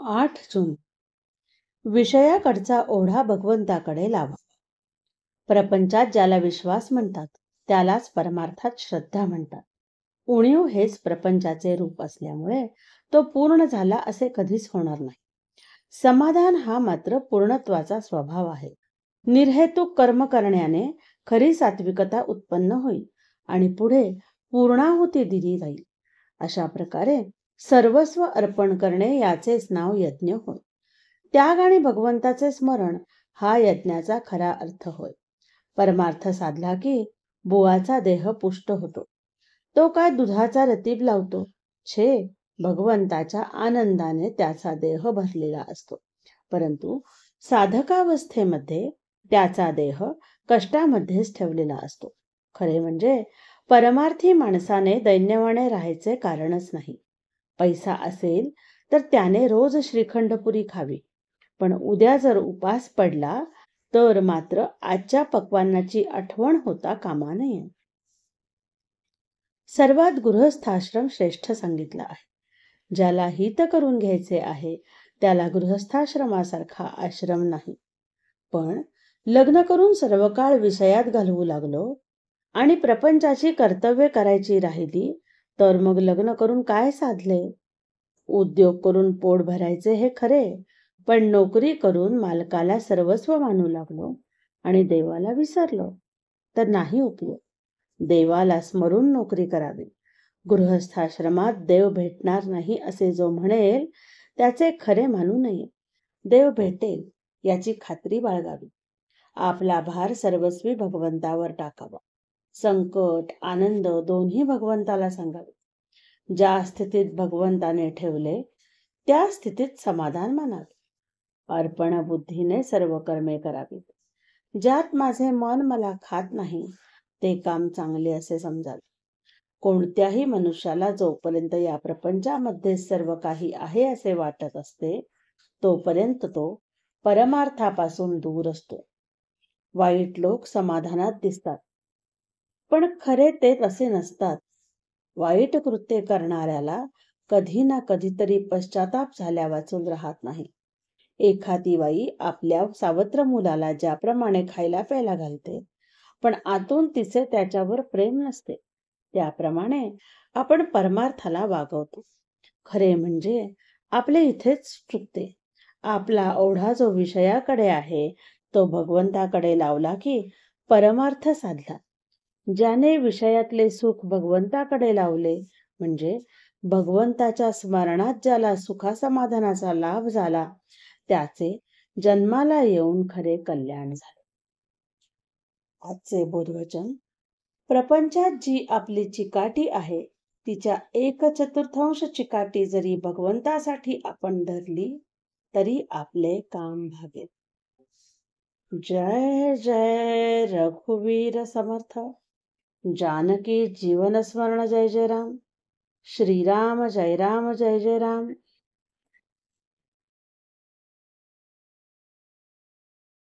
8 जून. विषयाकडचा ओढा भगवंताकडे लावा. प्रपंचात ज्याला विश्वास म्हणतात त्यालाच परमार्थात श्रद्धा म्हणतात. उणीव हेच प्रपंचाचे रूप असल्यामुळे तो पूर्ण झाला असे कधीच होणार नाही. समाधान हा मात्र पूर्णत्वाचा स्वभाव आहे. निर्हेतुक कर्म करण्याने खरी सात्विकता उत्पन्न होईल आणि पुढे पूर्णाहुती दिली जाईल. अशा प्रकारे सर्वस्व अर्पण करणे याचेच नाव यज्ञ होय. त्याग आणि भगवंताचे स्मरण हा यज्ञाचा खरा अर्थ होय. परमार्थ साधला की बुवाचा देह पुष्ट होतो. तो काय दुधाचा रतीब लावतो? छे, भगवंताच्या आनंदाने त्याचा देह भरलेला असतो. परंतु साधकावस्थेमध्ये त्याचा देह कष्टामध्येच ठेवलेला असतो. खरे म्हणजे परमार्थी माणसाने दैन्यवाने राहायचे कारणच नाही. पैसा असेल तर त्याने रोज श्रीखंडपुरी खावी, पण उद्या जर उपास पडला तर मात्र आजच्या पक्वान्नाची आठवण होता कामा नये. सर्वात गृहस्थाश्रम श्रेष्ठ सांगितला आहे. ज्याला हित करून घ्यायचे आहे त्याला गृहस्थाश्रमासारखा आश्रम नाही. पण लग्न करून सर्व काळ विषयात घालवू लागलो आणि प्रपंचाची कर्तव्य करायची राहिली तर मग लग्न करून काय साधले? उद्योग करून पोट भरायचे हे खरे, पण नोकरी करून मालकाला सर्वस्व मानू लागलो आणि देवाला विसरलो तर नाही उपयोग. देवाला स्मरून नोकरी करावी. गृहस्थाश्रमात देव भेटणार नाही असे जो म्हणेल त्याचे खरे मानू नये. देव भेटेल याची खात्री बाळगावी. आपला भार सर्वस्वी भगवंतावर टाकावा. संकट आनंद दोन्ही भगवंताला सांगावे. ज्या स्थितीत भगवंताने ठेवले त्या स्थितीत समाधान मानावे. अर्पण बुद्धीने सर्व कर्मे करावीत. ज्यात माझे मन मला खात नाही ते काम चांगले असे समजावे. कोणत्याही मनुष्याला जोपर्यंत या प्रपंचामध्ये सर्व काही आहे असे वाटत असते तोपर्यंत तो परमार्थापासून दूर असतो. वाईट लोक समाधानात दिसतात, पण खरे ते तसे नसतात. वाईट कृत्य करणाऱ्याला कधी ना कधीतरी पश्चाताप झाल्या वाचून राहत नाही. एखादी बाई आपल्या सावत्र मुलाला ज्याप्रमाणे खायला प्यायला घालते, पण आतून तिचे त्याच्यावर प्रेम नसते, त्याप्रमाणे आपण परमार्थाला वागवतो. खरे म्हणजे आपले इथेच चुकते. आपला ओढा जो विषयाकडे आहे तो भगवंताकडे लावला की परमार्थ साधला. ज्याने विषयातले सुख भगवंताकडे लावले म्हणजे भगवंताच्या स्मरणात ज्याला सुखासमाधानाचा लाभ झाला त्याचे जन्माला येऊन खरे कल्याण झाले. आजचे बोधवचन. प्रपंचात जी आपली चिकाटी आहे तिच्या 1/4 चिकाटी जरी भगवंतासाठी आपण धरली तरी आपले काम भागेल. जय जय रघुवीर समर्थ. जानकी जीवन स्मरण. जय जय राम. श्रीराम जय राम जय जय राम.